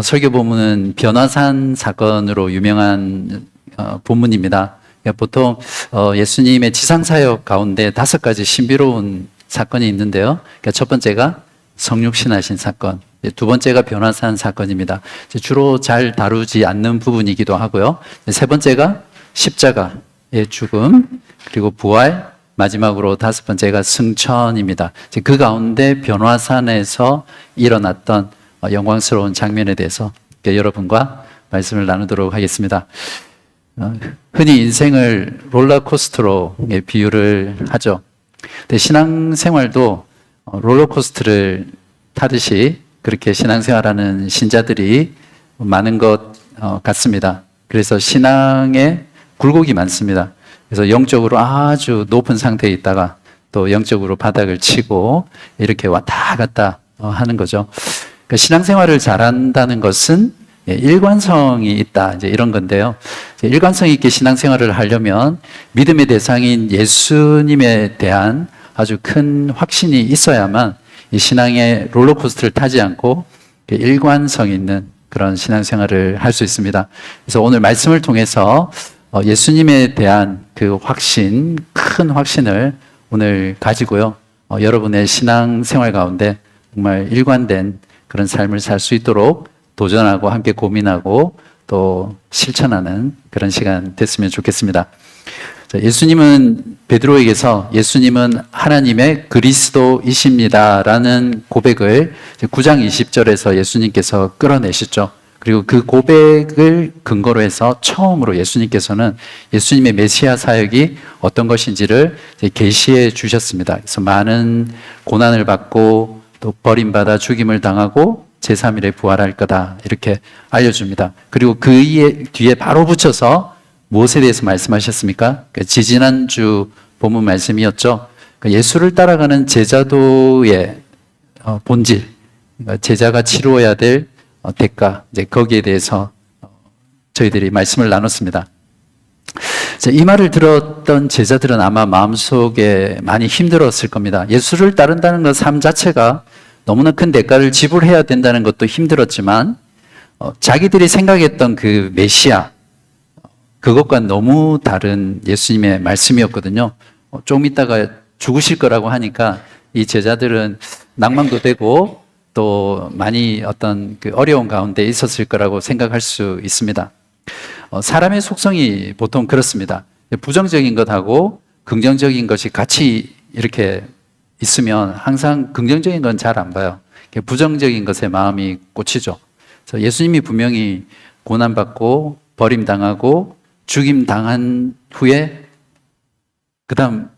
설교 본문은 변화산 사건으로 유명한 본문입니다. 그러니까 보통 예수님의 지상사역 가운데 5가지 신비로운 사건이 있는데요. 그러니까 첫 번째가 성육신하신 사건, 두 번째가 변화산 사건입니다. 주로 잘 다루지 않는 부분이기도 하고요. 세 번째가 십자가의 죽음, 그리고 부활, 마지막으로 5번째가 승천입니다. 그 가운데 변화산에서 일어났던 영광스러운 장면에 대해서 여러분과 말씀을 나누도록 하겠습니다. 흔히 인생을 롤러코스터로 비유를 하죠. 근데 신앙생활도 롤러코스터를 타듯이 그렇게 신앙생활하는 신자들이 많은 것 같습니다. 그래서 신앙에 굴곡이 많습니다. 그래서 영적으로 아주 높은 상태에 있다가 또 영적으로 바닥을 치고 이렇게 왔다 갔다 하는 거죠. 그러니까 신앙생활을 잘한다는 것은 일관성이 있다, 이제 이런 건데요. 일관성 있게 신앙생활을 하려면 믿음의 대상인 예수님에 대한 아주 큰 확신이 있어야만 이 신앙의 롤러코스터를 타지 않고 일관성 있는 그런 신앙생활을 할 수 있습니다. 그래서 오늘 말씀을 통해서 예수님에 대한 그 확신, 큰 확신을 오늘 가지고요. 여러분의 신앙생활 가운데 정말 일관된 그런 삶을 살 수 있도록 도전하고 함께 고민하고 또 실천하는 그런 시간 됐으면 좋겠습니다. 예수님은 베드로에게서 예수님은 하나님의 그리스도이십니다라는 고백을 9장 20절에서 예수님께서 끌어내셨죠. 그리고 그 고백을 근거로 해서 처음으로 예수님께서는 예수님의 메시아 사역이 어떤 것인지를 계시해 주셨습니다. 그래서 많은 고난을 받고 또 버림받아 죽임을 당하고 제3일에 부활할 거다 이렇게 알려줍니다. 그리고 그 뒤에 바로 붙여서 무엇에 대해서 말씀하셨습니까? 지지난주 본문 말씀이었죠. 예수를 따라가는 제자도의 본질, 제자가 치루어야 될 대가, 이제 거기에 대해서 저희들이 말씀을 나눴습니다. 이 말을 들었던 제자들은 아마 마음속에 많이 힘들었을 겁니다. 예수를 따른다는 것 삶 자체가 너무나 큰 대가를 지불해야 된다는 것도 힘들었지만 자기들이 생각했던 그 메시아, 그것과 너무 다른 예수님의 말씀이었거든요. 좀 있다가 죽으실 거라고 하니까 이 제자들은 낭만도 되고 또 많이 어떤 그 어려운 가운데 있었을 거라고 생각할 수 있습니다. 사람의 속성이 보통 그렇습니다. 부정적인 것하고 긍정적인 것이 같이 이렇게 있으면 항상 긍정적인 건 잘 안 봐요. 부정적인 것에 마음이 꽂히죠. 그래서 예수님이 분명히 고난받고 버림당하고 죽임당한 후에 그 다음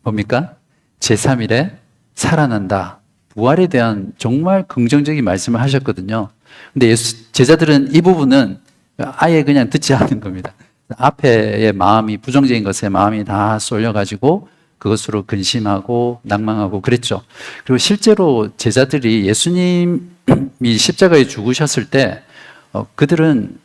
뭡니까? 제3일에 살아난다. 부활에 대한 정말 긍정적인 말씀을 하셨거든요. 근데 제자들은 이 부분은 아예 그냥 듣지 않는 겁니다. 앞에의 마음이, 부정적인 것에 마음이 다 쏠려가지고 그것으로 근심하고 낭망하고 그랬죠. 그리고 실제로 제자들이 예수님이 십자가에 죽으셨을 때 그들은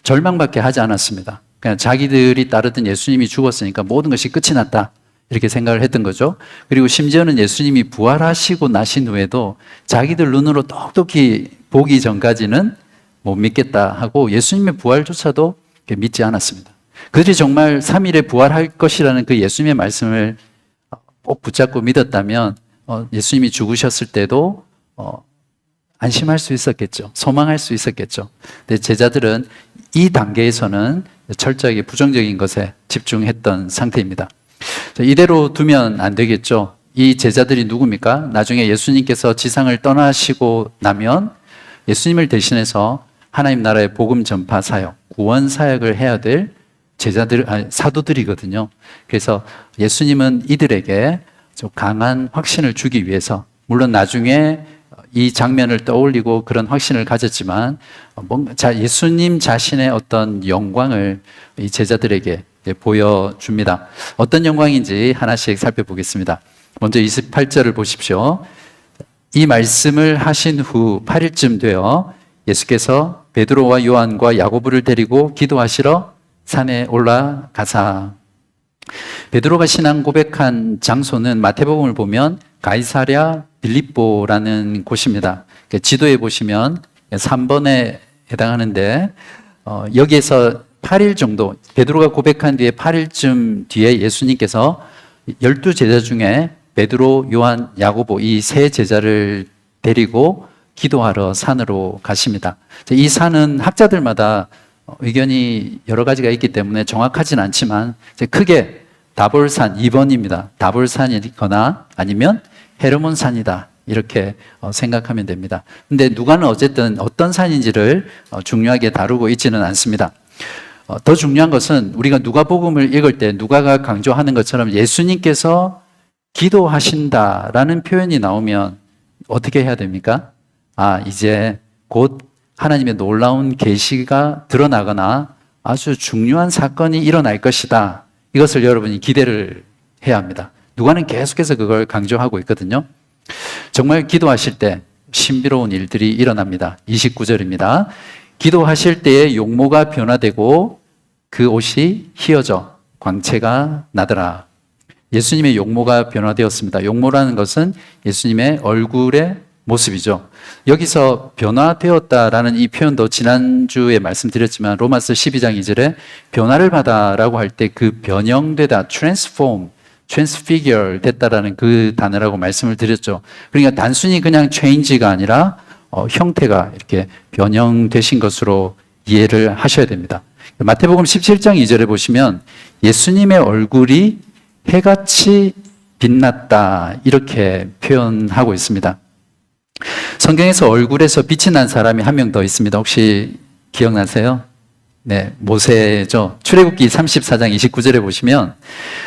절망밖에 하지 않았습니다. 그냥 자기들이 따르던 예수님이 죽었으니까 모든 것이 끝이 났다 이렇게 생각을 했던 거죠. 그리고 심지어는 예수님이 부활하시고 나신 후에도 자기들 눈으로 똑똑히 보기 전까지는 못 믿겠다 하고 예수님의 부활조차도 믿지 않았습니다. 그들이 정말 3일에 부활할 것이라는 그 예수님의 말씀을 꼭 붙잡고 믿었다면 예수님이 죽으셨을 때도 안심할 수 있었겠죠. 소망할 수 있었겠죠. 근데 제자들은 이 단계에서는 철저하게 부정적인 것에 집중했던 상태입니다. 이대로 두면 안 되겠죠. 이 제자들이 누굽니까? 나중에 예수님께서 지상을 떠나시고 나면 예수님을 대신해서 하나님 나라의 복음 전파 사역, 구원 사역을 해야 될 사도들이거든요. 그래서 예수님은 이들에게 좀 강한 확신을 주기 위해서, 물론 나중에 이 장면을 떠올리고 그런 확신을 가졌지만 예수님 자신의 어떤 영광을 이 제자들에게 보여줍니다. 어떤 영광인지 하나씩 살펴보겠습니다. 먼저 28절을 보십시오. 이 말씀을 하신 후 8일쯤 되어 예수께서 베드로와 요한과 야고보를 데리고 기도하시러 산에 올라가사. 베드로가 신앙 고백한 장소는 마태복음을 보면 가이사랴 빌립보라는 곳입니다. 지도에 보시면 3번에 해당하는데 여기에서 8일 정도, 베드로가 고백한 뒤에 8일쯤 뒤에 예수님께서 12제자 중에 베드로, 요한, 야고보 이 세 제자를 데리고 기도하러 산으로 가십니다. 이 산은 학자들마다 의견이 여러 가지가 있기 때문에 정확하진 않지만 크게 다볼산 2번입니다. 다볼산이거나 아니면 헤르몬산이다. 이렇게 생각하면 됩니다. 근데 누가는 어쨌든 어떤 산인지를 중요하게 다루고 있지는 않습니다. 더 중요한 것은 우리가 누가복음을 읽을 때 누가가 강조하는 것처럼 예수님께서 기도하신다라는 표현이 나오면 어떻게 해야 됩니까? 이제 곧 하나님의 놀라운 계시가 드러나거나 아주 중요한 사건이 일어날 것이다. 이것을 여러분이 기대를 해야 합니다. 누가는 계속해서 그걸 강조하고 있거든요. 정말 기도하실 때 신비로운 일들이 일어납니다. 29절입니다. 기도하실 때에 용모가 변화되고 그 옷이 휘어져 광채가 나더라. 예수님의 용모가 변화되었습니다. 용모라는 것은 예수님의 얼굴의 모습이죠. 여기서 변화되었다라는 이 표현도 지난주에 말씀드렸지만 로마서 12장 2절에 변화를 받아라고 할 때 그 변형되다, transfigure 됐다라는 그 단어라고 말씀을 드렸죠. 그러니까 단순히 그냥 change가 아니라 형태가 이렇게 변형되신 것으로 이해를 하셔야 됩니다. 마태복음 17장 2절에 보시면 예수님의 얼굴이 해같이 빛났다 이렇게 표현하고 있습니다. 성경에서 얼굴에서 빛이 난 사람이 한 명 더 있습니다. 혹시 기억나세요? 네, 모세죠. 출애굽기 34장 29절에 보시면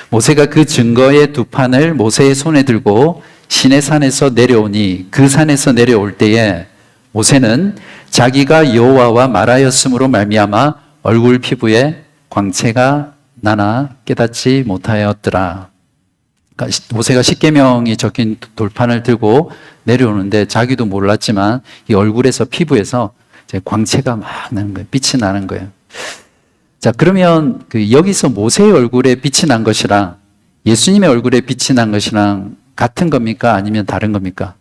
모세가 그 증거의 두 판을 모세의 손에 들고 시내산에서 내려오니 그 산에서 내려올 때에 모세는 자기가 여호와와 말하였으므로 말미암아 얼굴 피부에 광채가 나나 깨닫지 못하였더라. 그러니까 모세가 십계명이 적힌 돌판을 들고 내려오는데 자기도 몰랐지만 이 얼굴에서 피부에서 이제 광채가 막 나는 거예요. 빛이 나는 거예요. 자, 그러면 여기서 모세의 얼굴에 빛이 난 것이랑 예수님의 얼굴에 빛이 난 것이랑 같은 겁니까? 아니면 다른 겁니까?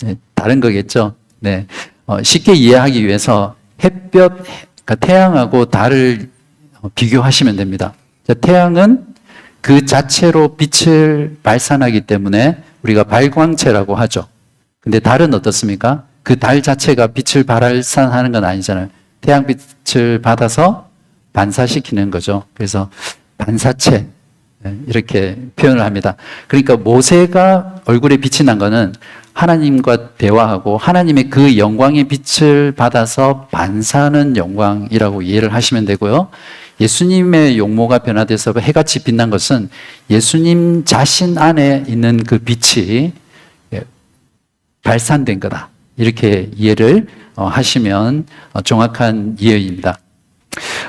네, 다른 거겠죠. 네, 쉽게 이해하기 위해서 햇볕, 그러니까 태양하고 달을 비교하시면 됩니다. 자, 태양은 그 자체로 빛을 발산하기 때문에 우리가 발광체라고 하죠. 근데 달은 어떻습니까? 그 달 자체가 빛을 발산하는 건 아니잖아요. 태양빛을 받아서 반사시키는 거죠. 그래서 반사체 이렇게 표현을 합니다. 그러니까 모세가 얼굴에 빛이 난 거는 하나님과 대화하고 하나님의 그 영광의 빛을 받아서 반사하는 영광이라고 이해를 하시면 되고요. 예수님의 용모가 변화돼서 해같이 빛난 것은 예수님 자신 안에 있는 그 빛이 발산된 거다. 이렇게 이해를 하시면 정확한 이해입니다.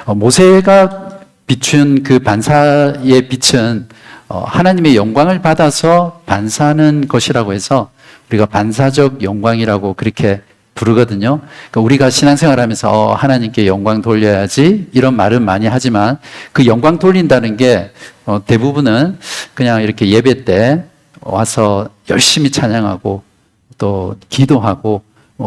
모세가 비춘 그 반사의 빛은 하나님의 영광을 받아서 반사하는 것이라고 해서 우리가 반사적 영광이라고 그렇게 부르거든요. 그러니까 우리가 신앙생활하면서 하나님께 영광 돌려야지 이런 말은 많이 하지만 그 영광 돌린다는 게 대부분은 그냥 이렇게 예배 때 와서 열심히 찬양하고 또 기도하고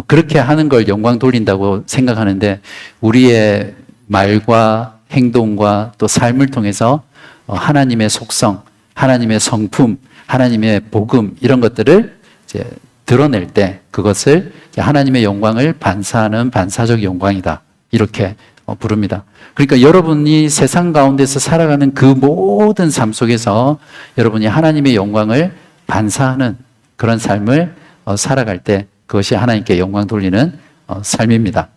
그렇게 하는 걸 영광 돌린다고 생각하는데 우리의 말과 행동과 또 삶을 통해서 하나님의 속성, 하나님의 성품, 하나님의 복음 이런 것들을 이제 드러낼 때 그것을 하나님의 영광을 반사하는 반사적 영광이다. 이렇게 부릅니다. 그러니까 여러분이 세상 가운데서 살아가는 그 모든 삶 속에서 여러분이 하나님의 영광을 반사하는 그런 삶을 살아갈 때 그것이 하나님께 영광 돌리는 삶입니다.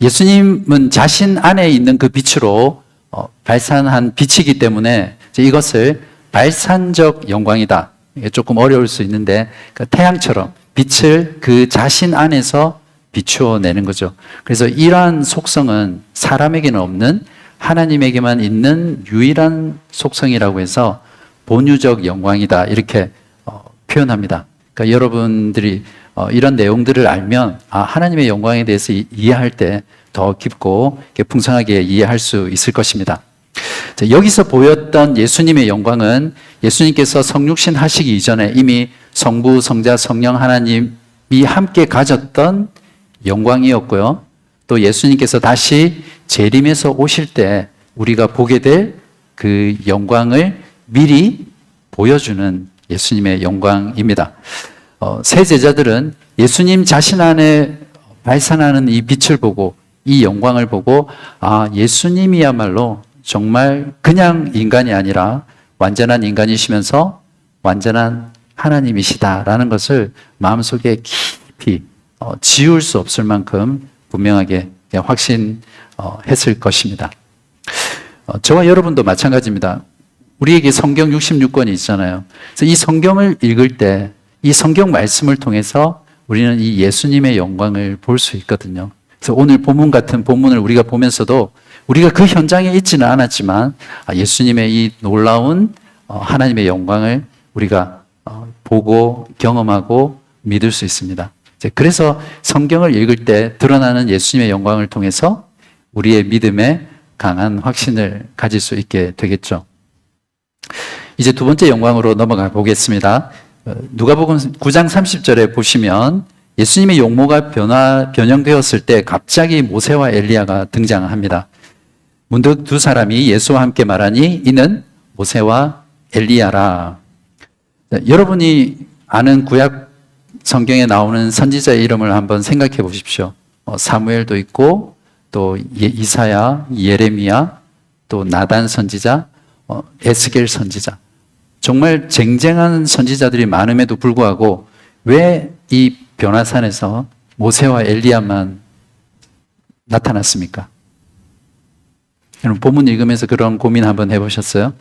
예수님은 자신 안에 있는 그 빛으로 발산한 빛이기 때문에 이것을 발산적 영광이다. 이게 조금 어려울 수 있는데 태양처럼 빛을 그 자신 안에서 비추어 내는 거죠. 그래서 이러한 속성은 사람에게는 없는 하나님에게만 있는 유일한 속성이라고 해서 본유적 영광이다. 이렇게 표현합니다. 그러니까 여러분들이 이런 내용들을 알면 하나님의 영광에 대해서 이해할 때 더 깊고 풍성하게 이해할 수 있을 것입니다. 여기서 보였던 예수님의 영광은 예수님께서 성육신 하시기 이전에 이미 성부, 성자, 성령 하나님의 함께 가졌던 영광이었고요. 또 예수님께서 다시 재림해서 오실 때 우리가 보게 될 그 영광을 미리 보여주는 예수님의 영광입니다. 새 제자들은 예수님 자신 안에 발산하는 이 빛을 보고 이 영광을 보고 예수님이야말로 정말 그냥 인간이 아니라 완전한 인간이시면서 완전한 하나님이시다라는 것을 마음속에 깊이 지울 수 없을 만큼 분명하게 확신했을 것입니다. 저와 여러분도 마찬가지입니다. 우리에게 성경 66권이 있잖아요. 그래서 이 성경을 읽을 때 이 성경 말씀을 통해서 우리는 이 예수님의 영광을 볼 수 있거든요. 그래서 오늘 본문 같은 본문을 우리가 보면서도 우리가 그 현장에 있지는 않았지만 예수님의 이 놀라운 하나님의 영광을 우리가 보고 경험하고 믿을 수 있습니다. 그래서 성경을 읽을 때 드러나는 예수님의 영광을 통해서 우리의 믿음에 강한 확신을 가질 수 있게 되겠죠. 이제 두 번째 영광으로 넘어가 보겠습니다. 누가복음 9장 30절에 보시면 예수님의 용모가 변형되었을 때 갑자기 모세와 엘리야가 등장합니다. 문득 두 사람이 예수와 함께 말하니 이는 모세와 엘리야라. 여러분이 아는 구약 성경에 나오는 선지자의 이름을 한번 생각해 보십시오. 사무엘도 있고 또 이사야, 예레미야, 또 나단 선지자, 에스겔 선지자. 정말 쟁쟁한 선지자들이 많음에도 불구하고 왜 이 변화산에서 모세와 엘리야만 나타났습니까? 여러분 본문 읽으면서 그런 고민 한번 해보셨어요?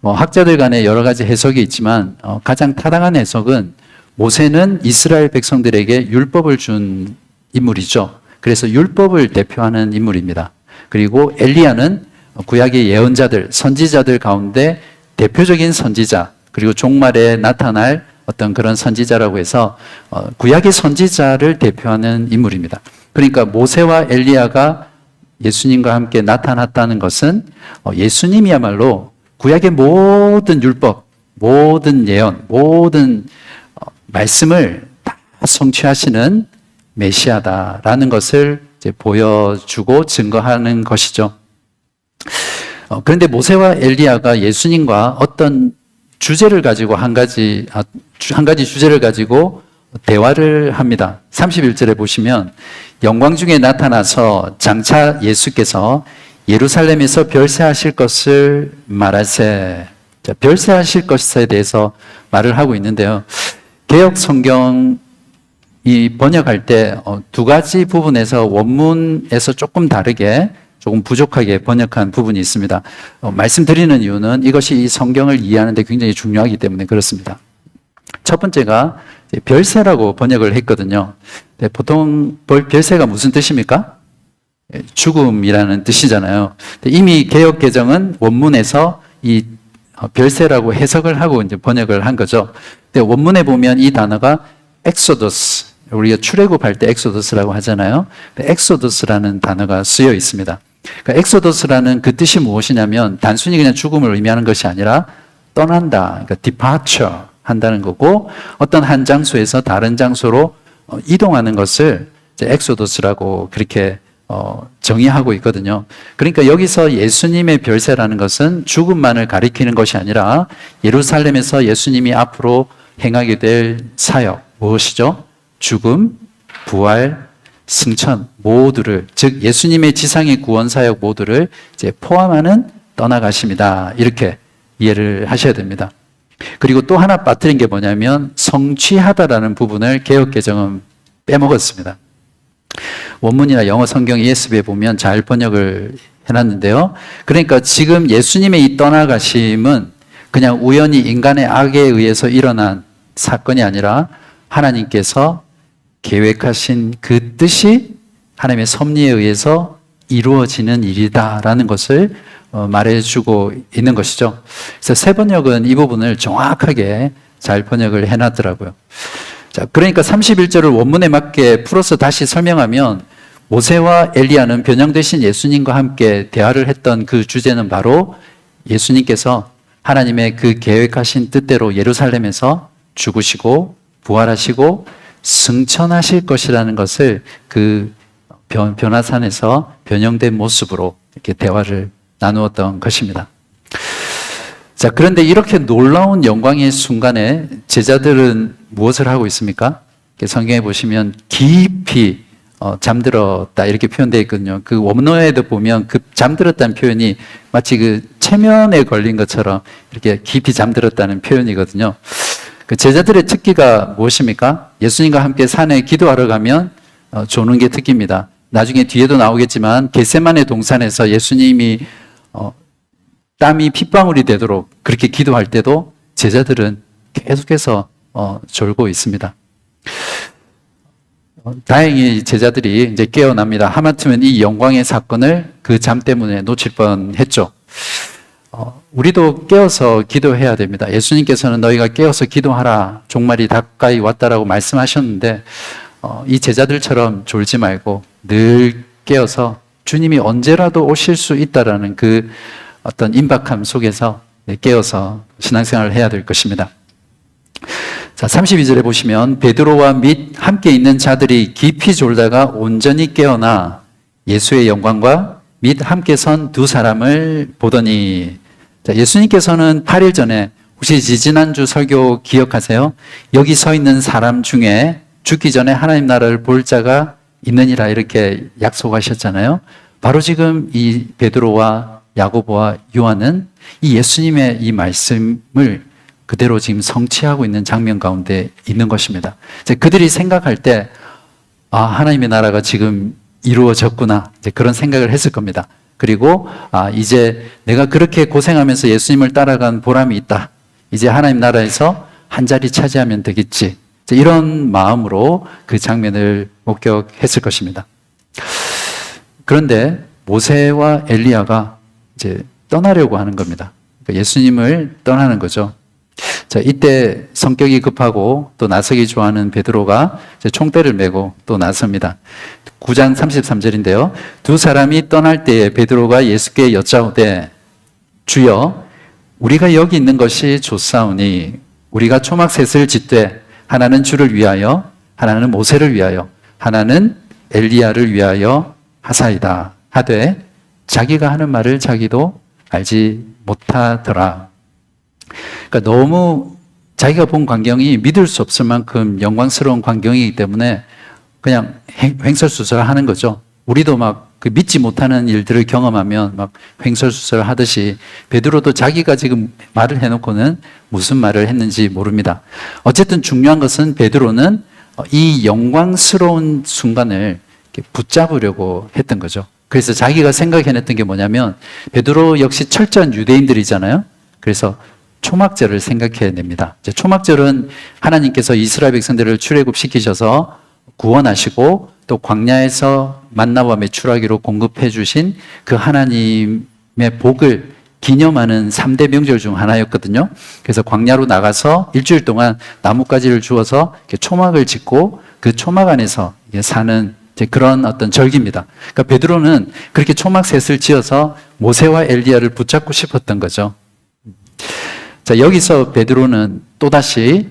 학자들 간에 여러 가지 해석이 있지만 가장 타당한 해석은 모세는 이스라엘 백성들에게 율법을 준 인물이죠. 그래서 율법을 대표하는 인물입니다. 그리고 엘리야는 구약의 예언자들, 선지자들 가운데 대표적인 선지자, 그리고 종말에 나타날 어떤 그런 선지자라고 해서 구약의 선지자를 대표하는 인물입니다. 그러니까 모세와 엘리야가 예수님과 함께 나타났다는 것은 예수님이야말로 구약의 모든 율법, 모든 예언, 모든 말씀을 다 성취하시는 메시아다라는 것을 이제 보여주고 증거하는 것이죠. 그런데 모세와 엘리야가 예수님과 어떤 주제를 가지고 한 가지 주제를 가지고 대화를 합니다. 31절에 보시면 영광 중에 나타나서 장차 예수께서 예루살렘에서 별세하실 것을 말하세. 별세하실 것에 대해서 말을 하고 있는데요. 개역 성경이 번역할 때 두 가지 부분에서 원문에서 조금 다르게 조금 부족하게 번역한 부분이 있습니다. 말씀드리는 이유는 이것이 이 성경을 이해하는 데 굉장히 중요하기 때문에 그렇습니다. 첫 번째가 별세라고 번역을 했거든요. 보통 별세가 무슨 뜻입니까? 죽음이라는 뜻이잖아요. 이미 개역 개정은 원문에서 이 별세라고 해석을 하고 이제 번역을 한 거죠. 근데 원문에 보면 이 단어가 엑소더스, 우리가 출애굽할 때 엑소더스라고 하잖아요. 엑소더스라는 단어가 쓰여 있습니다. 그러니까 엑소더스라는 그 뜻이 무엇이냐면 단순히 그냥 죽음을 의미하는 것이 아니라 떠난다, 그러니까 departure 한다는 거고 어떤 한 장소에서 다른 장소로 이동하는 것을 이제 엑소더스라고 그렇게 정의하고 있거든요. 그러니까 여기서 예수님의 별세라는 것은 죽음만을 가리키는 것이 아니라 예루살렘에서 예수님이 앞으로 행하게 될 사역 무엇이죠? 죽음, 부활, 승천 모두를, 즉 예수님의 지상의 구원 사역 모두를 이제 포함하는 떠나가심이다. 이렇게 이해를 하셔야 됩니다. 그리고 또 하나 빠뜨린 게 뭐냐면 성취하다라는 부분을 개역 개정은 빼먹었습니다. 원문이나 영어 성경 ESV에 보면 잘 번역을 해놨는데요. 그러니까 지금 예수님의 이 떠나가심은 그냥 우연히 인간의 악에 의해서 일어난 사건이 아니라 하나님께서 계획하신 그 뜻이 하나님의 섭리에 의해서 이루어지는 일이다라는 것을 말해주고 있는 것이죠. 그래서 새 번역은 이 부분을 정확하게 잘 번역을 해놨더라고요. 자, 그러니까 31절을 원문에 맞게 풀어서 다시 설명하면 모세와 엘리야는 변형되신 예수님과 함께 대화를 했던 그 주제는 바로 예수님께서 하나님의 그 계획하신 뜻대로 예루살렘에서 죽으시고 부활하시고 승천하실 것이라는 것을 그 변화산에서 변형된 모습으로 이렇게 대화를 나누었던 것입니다. 자, 그런데 이렇게 놀라운 영광의 순간에 제자들은 무엇을 하고 있습니까? 성경에 보시면 깊이 잠들었다 이렇게 표현되어 있거든요. 그 원어에도 보면 그 잠들었다는 표현이 마치 그 체면에 걸린 것처럼 이렇게 깊이 잠들었다는 표현이거든요. 그 제자들의 특기가 무엇입니까? 예수님과 함께 산에 기도하러 가면 조는 게 특기입니다. 나중에 뒤에도 나오겠지만 겟세마네 동산에서 예수님이 땀이 핏방울이 되도록 그렇게 기도할 때도 제자들은 계속해서 졸고 있습니다. 다행히 제자들이 이제 깨어납니다. 하마터면 이 영광의 사건을 그 잠 때문에 놓칠 뻔했죠. 우리도 깨어서 기도해야 됩니다. 예수님께서는 너희가 깨어서 기도하라, 종말이 가까이 왔다라고 말씀하셨는데 이 제자들처럼 졸지 말고 늘 깨어서 주님이 언제라도 오실 수 있다라는 그 어떤 임박함 속에서 깨어서 신앙생활을 해야 될 것입니다. 자, 32절에 보시면 베드로와 및 함께 있는 자들이 깊이 졸다가 온전히 깨어나 예수의 영광과 및 함께 선 두 사람을 보더니, 자, 예수님께서는 8일 전에 혹시 지지난주 설교 기억하세요? 여기 서 있는 사람 중에 죽기 전에 하나님 나라를 볼 자가 있느니라 이렇게 약속하셨잖아요. 바로 지금 이 베드로와 야고보와 요한은 이 예수님의 이 말씀을 그대로 지금 성취하고 있는 장면 가운데 있는 것입니다. 이제 그들이 생각할 때, 하나님의 나라가 지금 이루어졌구나. 이제 그런 생각을 했을 겁니다. 그리고, 이제 내가 그렇게 고생하면서 예수님을 따라간 보람이 있다. 이제 하나님 나라에서 한 자리 차지하면 되겠지. 이제 이런 마음으로 그 장면을 목격했을 것입니다. 그런데 모세와 엘리야가 이제 떠나려고 하는 겁니다. 그러니까 예수님을 떠나는 거죠. 자, 이때 성격이 급하고 또 나서기 좋아하는 베드로가 총대를 메고 또 나섭니다. 9장 33절인데요. 두 사람이 떠날 때에 베드로가 예수께 여짜오되 주여 우리가 여기 있는 것이 좋사오니 우리가 초막셋을 짓되 하나는 주를 위하여 하나는 모세를 위하여 하나는 엘리야를 위하여 하사이다 하되 자기가 하는 말을 자기도 알지 못하더라. 그러니까 너무 자기가 본 광경이 믿을 수 없을 만큼 영광스러운 광경이기 때문에 그냥 횡설수설하는 거죠. 우리도 막 그 믿지 못하는 일들을 경험하면 막 횡설수설 하듯이 베드로도 자기가 지금 말을 해놓고는 무슨 말을 했는지 모릅니다. 어쨌든 중요한 것은 베드로는 이 영광스러운 순간을 붙잡으려고 했던 거죠. 그래서 자기가 생각해냈던 게 뭐냐면 베드로 역시 철저한 유대인들이잖아요. 그래서 초막절을 생각해냅니다. 초막절은 하나님께서 이스라엘 백성들을 출애굽시키셔서 구원하시고 또 광야에서 만나와 메추라기로 공급해 주신 그 하나님의 복을 기념하는 3대 명절 중 하나였거든요. 그래서 광야로 나가서 일주일 동안 나뭇가지를 주워서 초막을 짓고 그 초막 안에서 사는 그런 어떤 절기입니다. 그러니까 베드로는 그렇게 초막셋을 지어서 모세와 엘리야를 붙잡고 싶었던 거죠. 자, 여기서 베드로는 또다시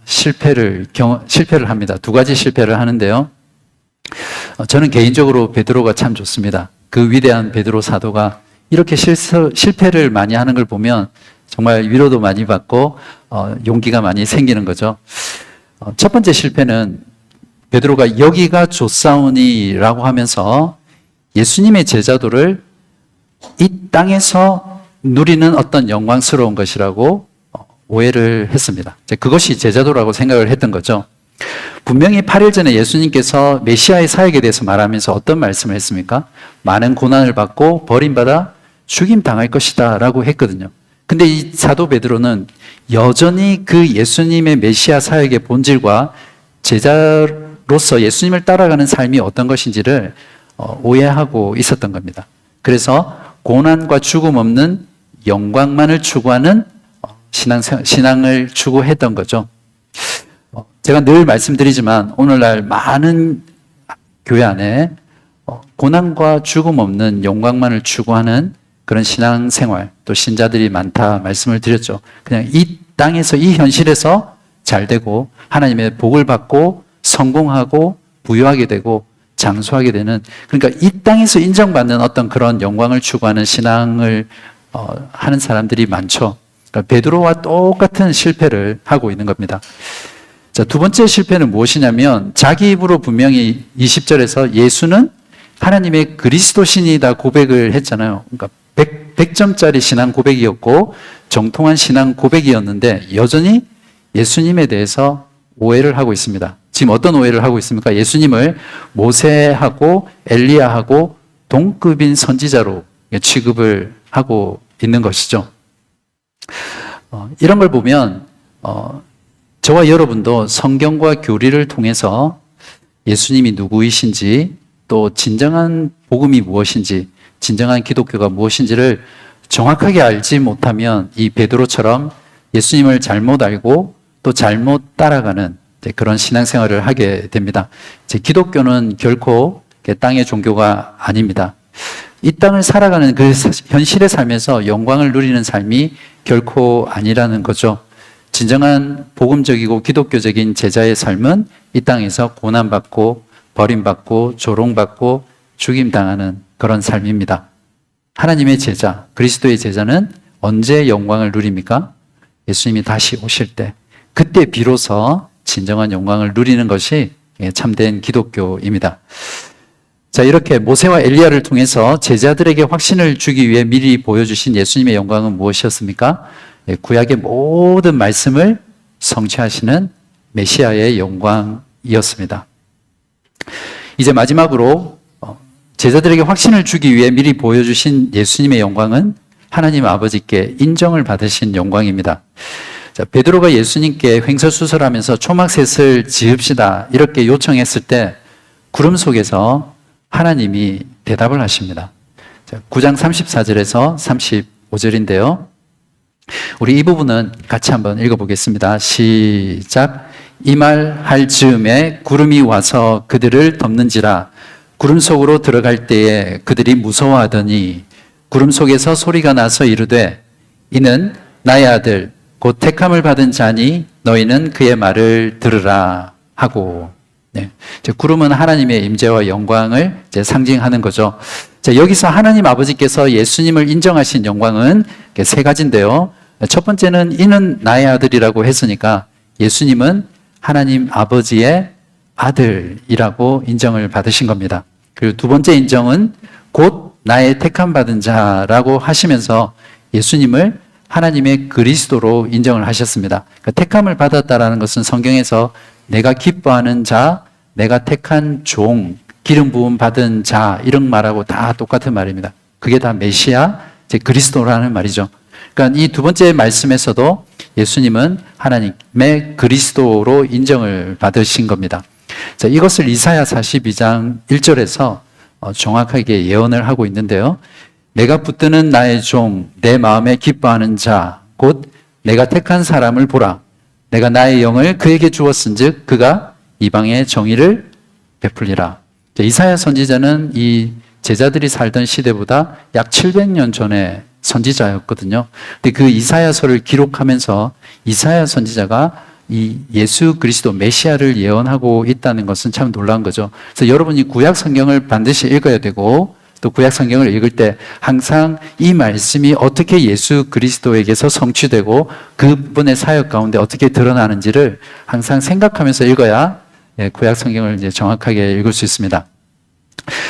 실패를 합니다. 두 가지 실패를 하는데요. 저는 개인적으로 베드로가 참 좋습니다. 그 위대한 베드로 사도가 이렇게 실패를 많이 하는 걸 보면 정말 위로도 많이 받고 용기가 많이 생기는 거죠. 첫 번째 실패는 베드로가 여기가 좋사오니라고 하면서 예수님의 제자도를 이 땅에서 누리는 어떤 영광스러운 것이라고 오해를 했습니다. 그것이 제자도라고 생각을 했던 거죠. 분명히 8일 전에 예수님께서 메시아의 사역에 대해서 말하면서 어떤 말씀을 했습니까? 많은 고난을 받고 버림받아 죽임당할 것이다 라고 했거든요. 근데 이 사도 베드로는 여전히 그 예수님의 메시아 사역의 본질과 제자로서 예수님을 따라가는 삶이 어떤 것인지를 오해하고 있었던 겁니다. 그래서 고난과 죽음 없는 영광만을 추구하는 신앙을 추구했던 거죠. 제가 늘 말씀드리지만 오늘날 많은 교회 안에 고난과 죽음 없는 영광만을 추구하는 그런 신앙생활 또 신자들이 많다 말씀을 드렸죠. 그냥 이 땅에서 이 현실에서 잘 되고 하나님의 복을 받고 성공하고 부유하게 되고 장수하게 되는, 그러니까 이 땅에서 인정받는 어떤 그런 영광을 추구하는 신앙을 하는 사람들이 많죠. 그러니까 베드로와 똑같은 실패를 하고 있는 겁니다. 자, 두 번째 실패는 무엇이냐면 자기 입으로 분명히 20절에서 예수는 하나님의 그리스도신이다 고백을 했잖아요. 그러니까 100점짜리 신앙 고백이었고 정통한 신앙 고백이었는데 여전히 예수님에 대해서 오해를 하고 있습니다. 지금 어떤 오해를 하고 있습니까? 예수님을 모세하고 엘리야하고 동급인 선지자로 취급을 하고 있는 것이죠. 이런 걸 보면 저와 여러분도 성경과 교리를 통해서 예수님이 누구이신지, 또 진정한 복음이 무엇인지, 진정한 기독교가 무엇인지를 정확하게 알지 못하면 이 베드로처럼 예수님을 잘못 알고 또 잘못 따라가는 그런 신앙생활을 하게 됩니다. 기독교는 결코 땅의 종교가 아닙니다. 이 땅을 살아가는 그 현실의 삶에서 영광을 누리는 삶이 결코 아니라는 거죠. 진정한 복음적이고 기독교적인 제자의 삶은 이 땅에서 고난받고 버림받고 조롱받고 죽임당하는 그런 삶입니다. 하나님의 제자, 그리스도의 제자는 언제 영광을 누립니까? 예수님이 다시 오실 때, 그때 비로소 진정한 영광을 누리는 것이 참된 기독교입니다. 자, 이렇게 모세와 엘리야를 통해서 제자들에게 확신을 주기 위해 미리 보여주신 예수님의 영광은 무엇이었습니까? 구약의 모든 말씀을 성취하시는 메시아의 영광이었습니다. 이제 마지막으로 제자들에게 확신을 주기 위해 미리 보여주신 예수님의 영광은 하나님 아버지께 인정을 받으신 영광입니다. 자, 베드로가 예수님께 횡설수설하면서 초막셋을 지읍시다 이렇게 요청했을 때 구름 속에서 하나님이 대답을 하십니다. 자, 9장 34절에서 35절인데요. 우리 이 부분은 같이 한번 읽어보겠습니다. 시작. 이 말 할 즈음에 구름이 와서 그들을 덮는지라. 구름 속으로 들어갈 때에 그들이 무서워하더니 구름 속에서 소리가 나서 이르되 이는 나의 아들 곧 택함을 받은 자니 너희는 그의 말을 들으라 하고. 네. 구름은 하나님의 임재와 영광을 상징하는 거죠. 자, 여기서 하나님 아버지께서 예수님을 인정하신 영광은 세 가지인데요. 첫 번째는 이는 나의 아들이라고 했으니까 예수님은 하나님 아버지의 아들이라고 인정을 받으신 겁니다. 그리고 두 번째 인정은 곧 나의 택함 받은 자라고 하시면서 예수님을 하나님의 그리스도로 인정을 하셨습니다. 그러니까 택함을 받았다라는 것은 성경에서 내가 기뻐하는 자, 내가 택한 종, 기름 부음 받은 자 이런 말하고 다 똑같은 말입니다. 그게 다 메시아, 그리스도라는 말이죠. 그러니까 이 두 번째 말씀에서도 예수님은 하나님의 그리스도로 인정을 받으신 겁니다. 자, 이것을 이사야 42장 1절에서 정확하게 예언을 하고 있는데요. 내가 붙드는 나의 종, 내 마음에 기뻐하는 자, 곧 내가 택한 사람을 보라. 내가 나의 영을 그에게 주었은즉 그가 이방의 정의를 베풀리라. 이사야 선지자는 이 제자들이 살던 시대보다 약 700년 전에 선지자였거든요. 근데 그 이사야서를 기록하면서 이사야 선지자가 이 예수 그리스도 메시아를 예언하고 있다는 것은 참 놀라운 거죠. 그래서 여러분이 구약 성경을 반드시 읽어야 되고 또 구약 성경을 읽을 때 항상 이 말씀이 어떻게 예수 그리스도에게서 성취되고 그분의 사역 가운데 어떻게 드러나는지를 항상 생각하면서 읽어야 구약 성경을 이제 정확하게 읽을 수 있습니다.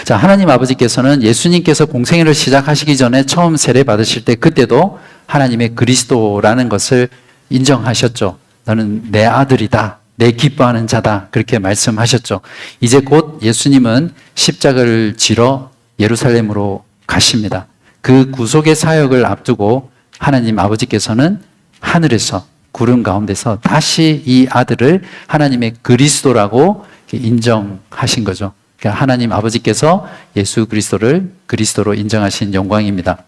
자, 하나님 아버지께서는 예수님께서 공생애를 시작하시기 전에 처음 세례 받으실 때 그때도 하나님의 그리스도라는 것을 인정하셨죠. 너는 내 아들이다. 내 기뻐하는 자다. 그렇게 말씀하셨죠. 이제 곧 예수님은 십자가를 지러 예루살렘으로 가십니다. 그 구속의 사역을 앞두고 하나님 아버지께서는 하늘에서 구름 가운데서 다시 이 아들을 하나님의 그리스도라고 인정하신 거죠. 그러니까 하나님 아버지께서 예수 그리스도를 그리스도로 인정하신 영광입니다.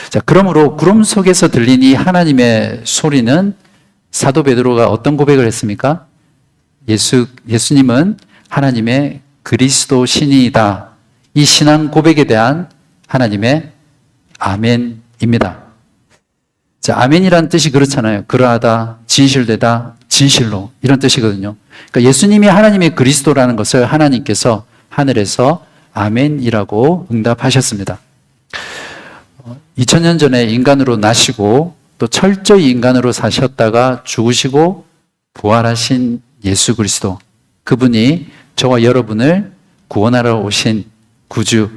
자, 그러므로 구름 속에서 들린 이 하나님의 소리는 사도 베드로가 어떤 고백을 했습니까? 예수님은 하나님의 그리스도 신이다. 이 신앙 고백에 대한 하나님의 아멘입니다. 자, 아멘이란 뜻이 그렇잖아요. 그러하다, 진실되다, 진실로 이런 뜻이거든요. 그러니까 예수님이 하나님의 그리스도라는 것을 하나님께서 하늘에서 아멘이라고 응답하셨습니다. 2000년 전에 인간으로 나시고 또 철저히 인간으로 사셨다가 죽으시고 부활하신 예수 그리스도, 그분이 저와 여러분을 구원하러 오신 구주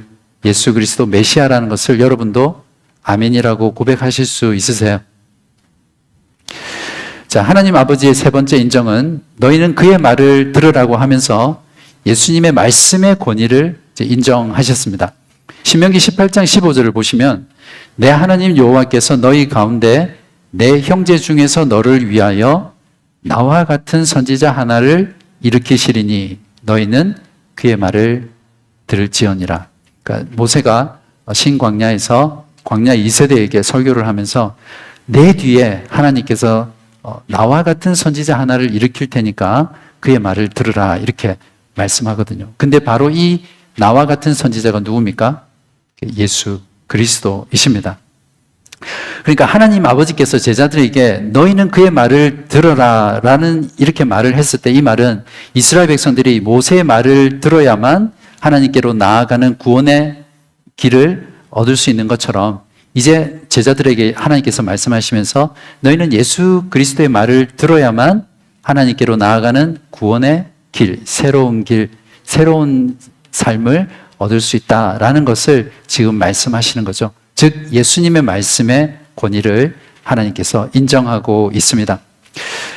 예수 그리스도 메시아라는 것을 여러분도 아멘이라고 고백하실 수 있으세요? 자, 하나님 아버지의 세 번째 인정은 너희는 그의 말을 들으라고 하면서 예수님의 말씀의 권위를 인정하셨습니다. 신명기 18장 15절을 보시면 내 하나님 여호와께서 너희 가운데 내 형제 중에서 너를 위하여 나와 같은 선지자 하나를 일으키시리니 너희는 그의 말을 들을지어니라. 그러니까 모세가 신광야에서 광야 2세대에게 설교를 하면서 내 뒤에 하나님께서 나와 같은 선지자 하나를 일으킬 테니까 그의 말을 들으라 이렇게 말씀하거든요. 근데 바로 이 나와 같은 선지자가 누굽니까? 예수 그리스도이십니다. 그러니까 하나님 아버지께서 제자들에게 너희는 그의 말을 들어라 라는 이렇게 말을 했을 때 이 말은 이스라엘 백성들이 모세의 말을 들어야만 하나님께로 나아가는 구원의 길을 얻을 수 있는 것처럼 이제 제자들에게 하나님께서 말씀하시면서 너희는 예수 그리스도의 말을 들어야만 하나님께로 나아가는 구원의 길, 새로운 삶을 얻을 수 있다라는 것을 지금 말씀하시는 거죠. 즉 예수님의 말씀의 권위를 하나님께서 인정하고 있습니다.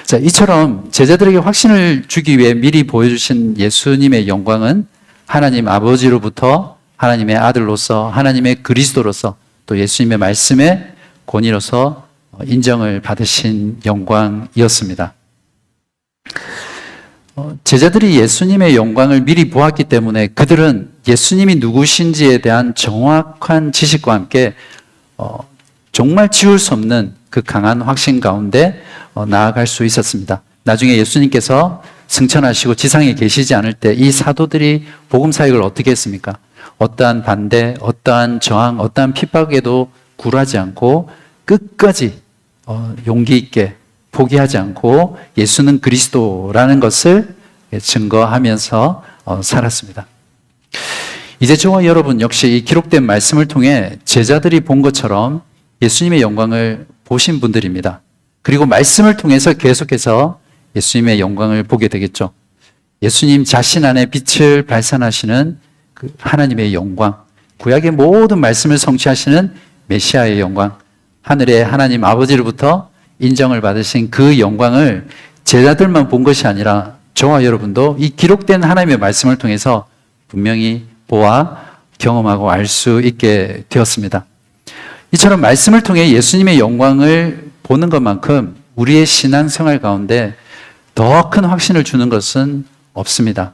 자, 이처럼 제자들에게 확신을 주기 위해 미리 보여주신 예수님의 영광은 하나님 아버지로부터 하나님의 아들로서 하나님의 그리스도로서 또 예수님의 말씀의 권위로서 인정을 받으신 영광이었습니다. 제자들이 예수님의 영광을 미리 보았기 때문에 그들은 예수님이 누구신지에 대한 정확한 지식과 함께 정말 지울 수 없는 그 강한 확신 가운데 나아갈 수 있었습니다. 나중에 예수님께서 승천하시고 지상에 계시지 않을 때 이 사도들이 복음 사역을 어떻게 했습니까? 어떠한 반대, 어떠한 저항, 어떠한 핍박에도 굴하지 않고 끝까지 용기 있게 포기하지 않고 예수는 그리스도라는 것을 증거하면서 살았습니다. 이제 저와 여러분 역시 이 기록된 말씀을 통해 제자들이 본 것처럼 예수님의 영광을 보신 분들입니다. 그리고 말씀을 통해서 계속해서 예수님의 영광을 보게 되겠죠. 예수님 자신 안에 빛을 발산하시는 그 하나님의 영광, 구약의 모든 말씀을 성취하시는 메시아의 영광, 하늘의 하나님 아버지로부터 인정을 받으신 그 영광을 제자들만 본 것이 아니라 저와 여러분도 이 기록된 하나님의 말씀을 통해서 분명히 보아 경험하고 알 수 있게 되었습니다. 이처럼 말씀을 통해 예수님의 영광을 보는 것만큼 우리의 신앙생활 가운데 더 큰 확신을 주는 것은 없습니다.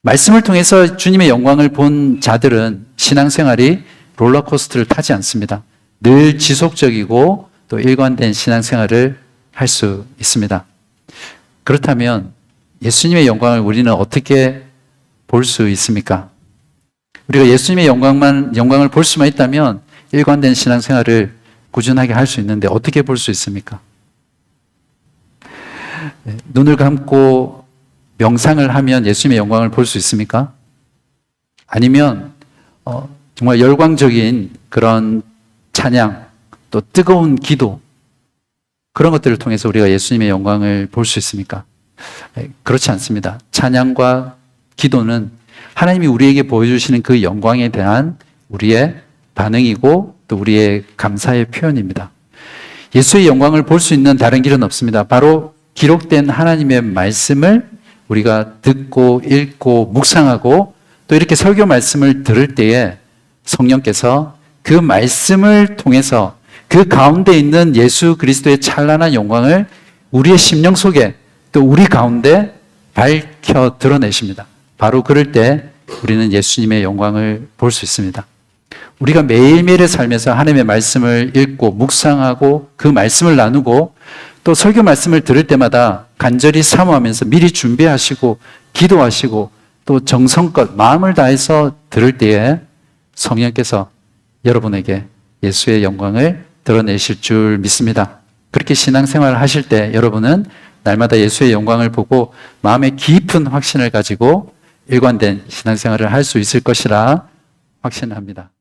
말씀을 통해서 주님의 영광을 본 자들은 신앙생활이 롤러코스터를 타지 않습니다. 늘 지속적이고 또 일관된 신앙생활을 할 수 있습니다. 그렇다면 예수님의 영광을 우리는 어떻게 볼 수 있습니까? 우리가 예수님의 영광을 볼 수만 있다면 일관된 신앙생활을 꾸준하게 할 수 있는데 어떻게 볼 수 있습니까? 눈을 감고 명상을 하면 예수님의 영광을 볼 수 있습니까? 아니면 정말 열광적인 그런 찬양, 또 뜨거운 기도, 그런 것들을 통해서 우리가 예수님의 영광을 볼 수 있습니까? 그렇지 않습니다. 찬양과 기도는 하나님이 우리에게 보여주시는 그 영광에 대한 우리의 반응이고 또 우리의 감사의 표현입니다. 예수의 영광을 볼 수 있는 다른 길은 없습니다. 바로 기록된 하나님의 말씀을 우리가 듣고 읽고 묵상하고 또 이렇게 설교 말씀을 들을 때에 성령께서 그 말씀을 통해서 그 가운데 있는 예수 그리스도의 찬란한 영광을 우리의 심령 속에 또 우리 가운데 밝혀 드러내십니다. 바로 그럴 때 우리는 예수님의 영광을 볼 수 있습니다. 우리가 매일매일의 삶에서 하나님의 말씀을 읽고 묵상하고 그 말씀을 나누고 또 설교 말씀을 들을 때마다 간절히 사모하면서 미리 준비하시고 기도하시고 또 정성껏 마음을 다해서 들을 때에 성령께서 여러분에게 예수의 영광을 드러내실 줄 믿습니다. 그렇게 신앙생활을 하실 때 여러분은 날마다 예수의 영광을 보고 마음의 깊은 확신을 가지고 일관된 신앙생활을 할 수 있을 것이라 확신합니다.